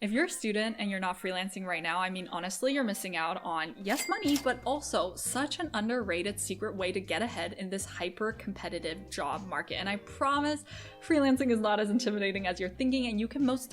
If you're a student and you're not freelancing right now, I mean, honestly, you're missing out on, yes, money, but also such an underrated secret way to get ahead in this hyper-competitive job market. And I promise freelancing is not as intimidating as you're thinking, and you can most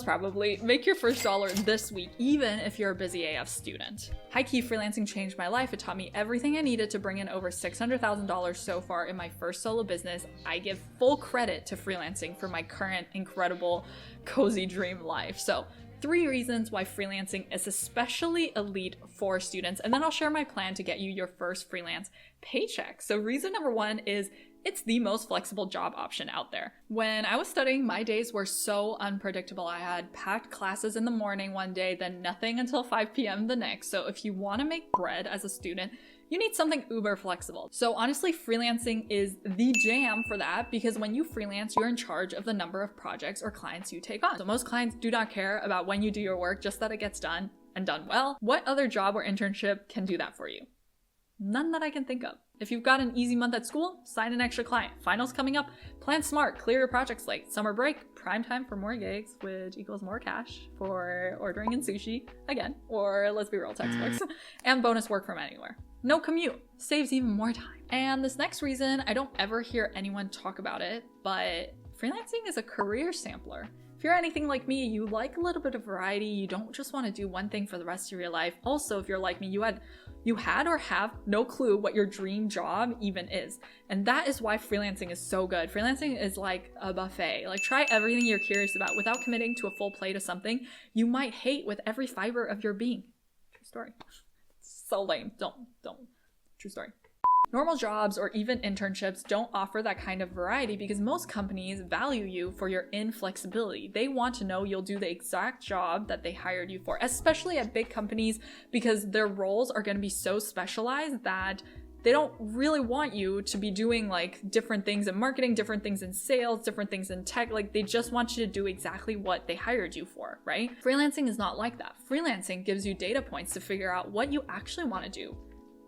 probably make your first dollar this week, even if you're a busy AF student. High-key, freelancing changed my life. It taught me everything I needed to bring in over $600,000 so far in my first solo business. I give full credit to freelancing for my current incredible, cozy dream life. So 3 reasons why freelancing is especially elite for students, and then I'll share my plan to get you your first freelance paycheck. So reason number 1 is it's the most flexible job option out there. When I was studying, my days were so unpredictable. I had packed classes in the morning one day, then nothing until 5 p.m. the next. So if you want to make bread as a student, you need something uber flexible. So honestly, freelancing is the jam for that, because when you freelance, you're in charge of the number of projects or clients you take on. So most clients do not care about when you do your work, just that it gets done and done well. What other job or internship can do that for you? None that I can think of. If you've got an easy month at school, sign an extra client. Finals coming up, plan smart, clear your project slate. Summer break, prime time for more gigs, which equals more cash for ordering in sushi, again, or let's be real, textbooks, and bonus work from anywhere. No commute, saves even more time. And this next reason, I don't ever hear anyone talk about it, but freelancing is a career sampler. If you're anything like me, you like a little bit of variety. You don't just want to do one thing for the rest of your life. Also, if you're like me, you had or have no clue what your dream job even is. And that is why freelancing is so good. Freelancing is like a buffet. Like, try everything you're curious about without committing to a full plate of something you might hate with every fiber of your being. True story. So lame. Don't. True story. Normal jobs or even internships don't offer that kind of variety because most companies value you for your inflexibility. They want to know you'll do the exact job that they hired you for, especially at big companies, because their roles are going to be so specialized that they don't really want you to be doing like different things in marketing, different things in sales, different things in tech. Like, they just want you to do exactly what they hired you for, right? Freelancing is not like that. Freelancing gives you data points to figure out what you actually want to do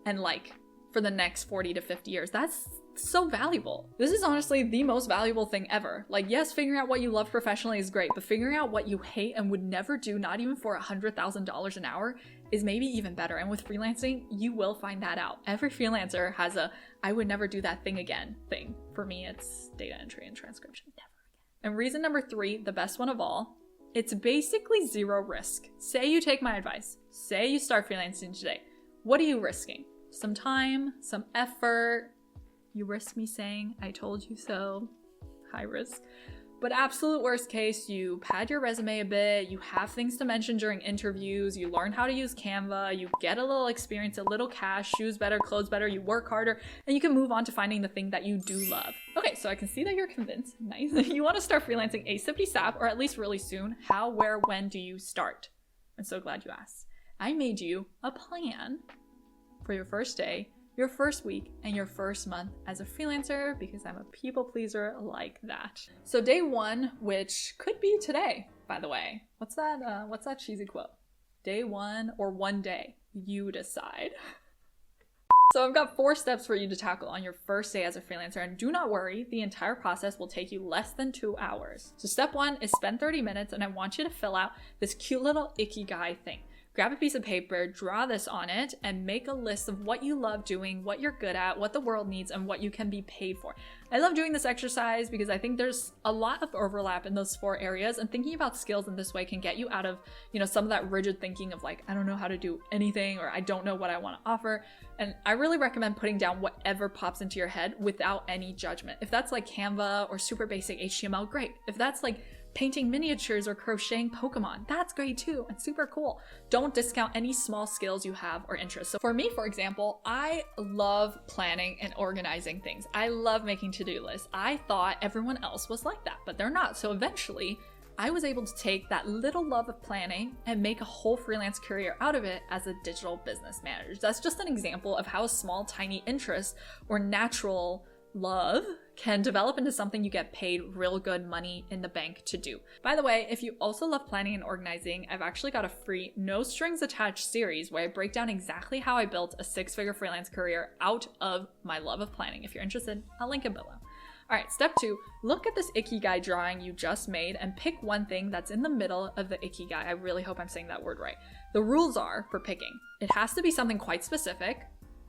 and like for the next 40 to 50 years. That's so valuable. This is honestly the most valuable thing ever. Like, yes, figuring out what you love professionally is great, but figuring out what you hate and would never do, not even for $100,000 an hour, is maybe even better. And with freelancing, you will find that out. Every freelancer has a I would never do that thing again thing. For me, it's data entry and transcription. Never again. And reason number 3, the best one of all, it's basically zero risk. Say you take my advice. Say you start freelancing today. What are you risking? Some time, some effort. You risk me saying, I told you so. High risk. But absolute worst case, you pad your resume a bit, you have things to mention during interviews, you learn how to use Canva, you get a little experience, a little cash, shoes better, clothes better, you work harder, and you can move on to finding the thing that you do love. Okay, so I can see that you're convinced. Nice. You want to start freelancing ASAP, or at least really soon. How, where, when do you start? I'm so glad you asked. I made you a plan for your first day, your first week, and your first month as a freelancer, because I'm a people pleaser like that. So day 1, which could be today, by the way. What's that cheesy quote? Day 1 or one day? You decide. So I've got 4 steps for you to tackle on your first day as a freelancer, and do not worry, the entire process will take you less than 2 hours. So step 1 is spend 30 minutes, and I want you to fill out this cute little ikigai thing. Grab a piece of paper, draw this on it, and make a list of what you love doing, what you're good at, what the world needs, and what you can be paid for. I love doing this exercise because I think there's a lot of overlap in those 4 areas, and thinking about skills in this way can get you out of, some of that rigid thinking of like, I don't know how to do anything, or I don't know what I want to offer. And I really recommend putting down whatever pops into your head without any judgment. If that's like Canva or super basic HTML, great. If that's like painting miniatures or crocheting Pokemon, that's great too and super cool. Don't discount any small skills you have or interests. So for me, for example, I love planning and organizing things. I love making to-do lists. I thought everyone else was like that, but they're not. So eventually I was able to take that little love of planning and make a whole freelance career out of it as a digital business manager. That's just an example of how a small, tiny interest or natural love can develop into something you get paid real good money in the bank to do. By the way, if you also love planning and organizing, I've actually got a free no strings attached series where I break down exactly how I built a 6-figure freelance career out of my love of planning. If you're interested, I'll link it below. All right, step 2, look at this ikigai drawing you just made and pick one thing that's in the middle of the ikigai. I really hope I'm saying that word right. The rules are for picking, it has to be something quite specific,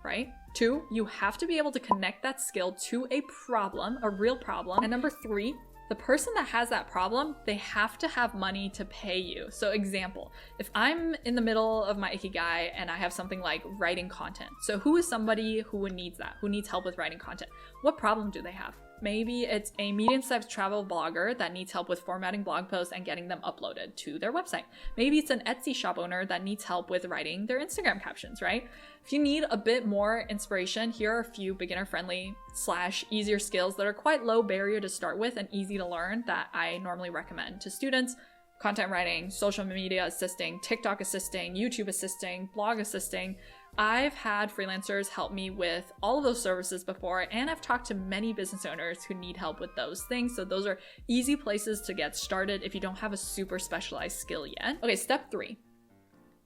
right? 2, you have to be able to connect that skill to a problem, a real problem. And number 3, the person that has that problem, they have to have money to pay you. So example, if I'm in the middle of my ikigai and I have something like writing content. So who is somebody who needs that? Who needs help with writing content? What problem do they have? Maybe it's a medium-sized travel blogger that needs help with formatting blog posts and getting them uploaded to their website. Maybe it's an Etsy shop owner that needs help with writing their Instagram captions, right? If you need a bit more inspiration, here are a few beginner-friendly / easier skills that are quite low barrier to start with and easy to learn that I normally recommend to students. Content writing, social media assisting, TikTok assisting, YouTube assisting, blog assisting. I've had freelancers help me with all of those services before, and I've talked to many business owners who need help with those things. So those are easy places to get started if you don't have a super specialized skill yet. Okay, step 3.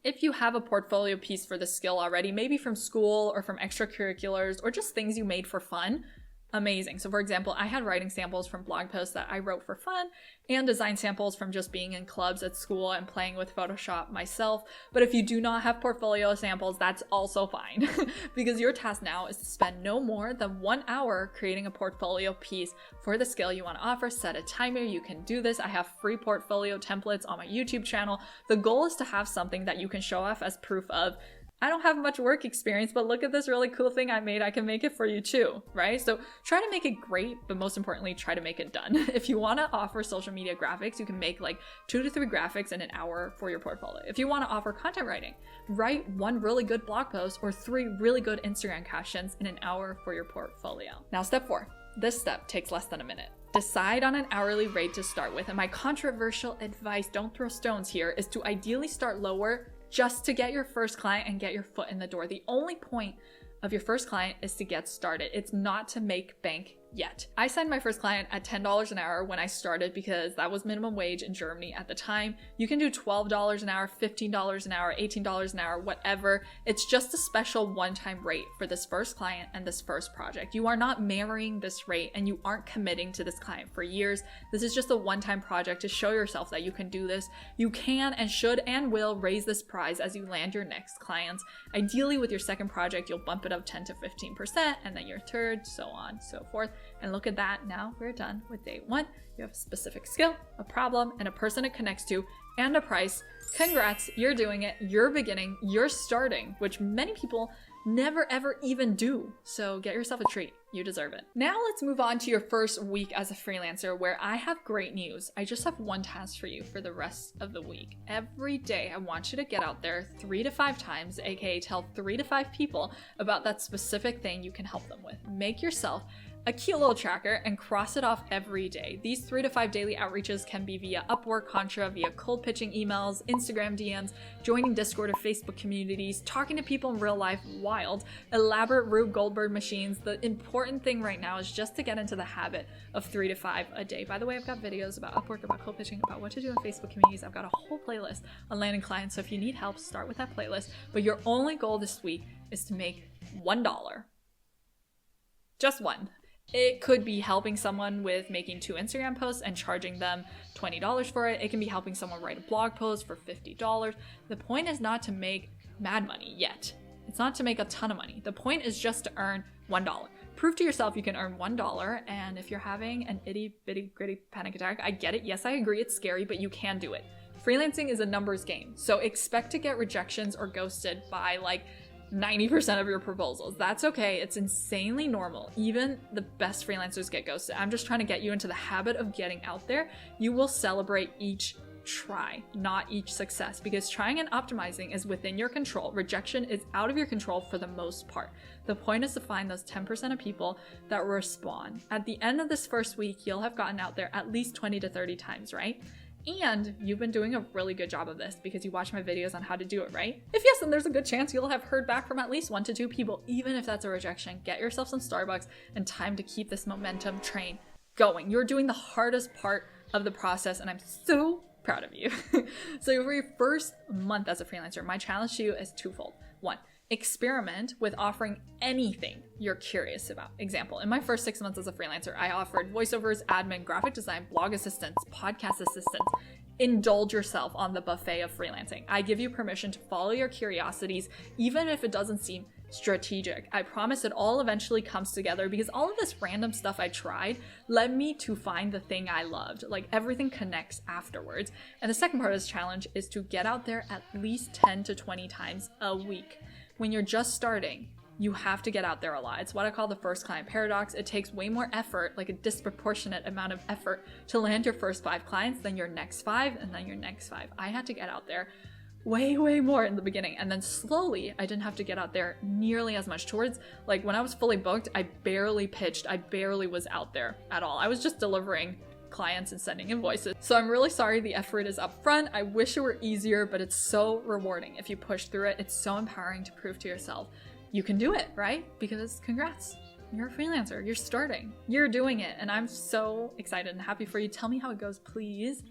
If you have a portfolio piece for the skill already, maybe from school or from extracurriculars or just things you made for fun, amazing. So for example, I had writing samples from blog posts that I wrote for fun and design samples from just being in clubs at school and playing with Photoshop myself. But if you do not have portfolio samples, that's also fine because your task now is to spend no more than 1 hour creating a portfolio piece for the skill you want to offer. Set a timer, you can do this. I have free portfolio templates on my YouTube channel. The goal is to have something that you can show off as proof of, I don't have much work experience, but look at this really cool thing I made. I can make it for you too, right? So try to make it great, but most importantly, try to make it done. If you want to offer social media graphics, you can make like 2 to 3 graphics in an hour for your portfolio. If you want to offer content writing, write 1 really good blog post or 3 really good Instagram captions in an hour for your portfolio. Now, step 4. This step takes less than a minute. Decide on an hourly rate to start with. And my controversial advice, don't throw stones here, is to ideally start lower just to get your first client and get your foot in the door. The only point of your first client is to get started. It's not to make bank yet. I signed my first client at $10 an hour when I started because that was minimum wage in Germany at the time. You can do $12 an hour, $15 an hour, $18 an hour, whatever. It's just a special one-time rate for this first client and this first project. You are not marrying this rate and you aren't committing to this client for years. This is just a one-time project to show yourself that you can do this. You can and should and will raise this price as you land your next clients. Ideally, with your second project, you'll bump it up 10 to 15%, and then your third, so on, so forth. And look at that, now we're done with day 1. You have a specific skill, a problem, and a person it connects to, and a price. Congrats, you're doing it, you're beginning, you're starting, which many people never ever even do. So get yourself a treat, you deserve it. Now let's move on to your first week as a freelancer, where I have great news. I just have one task for you for the rest of the week. Every day I want you to get out there 3 to 5 times, aka tell 3 to 5 people about that specific thing you can help them with. Make yourself a cute little tracker and cross it off every day. These 3 to 5 daily outreaches can be via Upwork, Contra, via cold pitching emails, Instagram DMs, joining Discord or Facebook communities, talking to people in real life, wild, elaborate Rube Goldberg machines. The important thing right now is just to get into the habit of 3 to 5 a day. By the way, I've got videos about Upwork, about cold pitching, about what to do in Facebook communities. I've got a whole playlist on landing clients. So if you need help, start with that playlist. But your only goal this week is to make $1. Just one. It could be helping someone with making 2 Instagram posts and charging them $20 for it. It can be helping someone write a blog post for $50. The point is not to make mad money yet. It's not to make a ton of money. The point is just to earn $1. Prove to yourself you can earn $1, and if you're having an itty bitty gritty panic attack, I get it. Yes, I agree, it's scary, but you can do it. Freelancing is a numbers game, so expect to get rejections or ghosted by like 90% of your proposals. That's okay. It's insanely normal. Even the best freelancers get ghosted. I'm just trying to get you into the habit of getting out there. You will celebrate each try, not each success, because trying and optimizing is within your control. Rejection is out of your control for the most part. The point is to find those 10% of people that respond. At the end of this first week, you'll have gotten out there at least 20 to 30 times, right? And you've been doing a really good job of this because you watch my videos on how to do it, right? If yes, then there's a good chance you'll have heard back from at least 1 to 2 people. Even if that's a rejection, get yourself some Starbucks and time to keep this momentum train going. You're doing the hardest part of the process, and I'm so proud of you. So for your first month as a freelancer, my challenge to you is twofold. 1, Experiment with offering anything you're curious about. Example, in my first 6 months as a freelancer, I offered voiceovers, admin, graphic design, blog assistance, podcast assistance. Indulge yourself on the buffet of freelancing. I give you permission to follow your curiosities, even if it doesn't seem strategic. I promise it all eventually comes together because all of this random stuff I tried led me to find the thing I loved. Like, everything connects afterwards. And the second part of this challenge is to get out there at least 10 to 20 times a week. When you're just starting, you have to get out there a lot. It's what I call the first client paradox. It takes way more effort, like a disproportionate amount of effort, to land your first 5 clients than your next 5 and then your next 5. I had to get out there way more in the beginning, and then slowly I didn't have to get out there nearly as much. Towards, like, when I was fully booked, I barely pitched. I barely was out there at all. I was just delivering clients and sending invoices. So I'm really sorry the effort is up front. I wish it were easier, but it's so rewarding if you push through it. It's so empowering to prove to yourself you can do it, right? Because congrats, you're a freelancer, you're starting, you're doing it, and I'm so excited and happy for you. Tell me how it goes, please.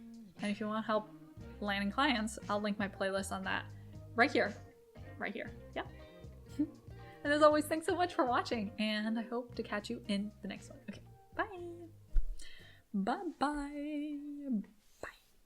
And if you want help landing clients, I'll link my playlist on that right here. Yeah. And as always, thanks so much for watching, and I hope to catch you in the next one. Okay, bye. Bye.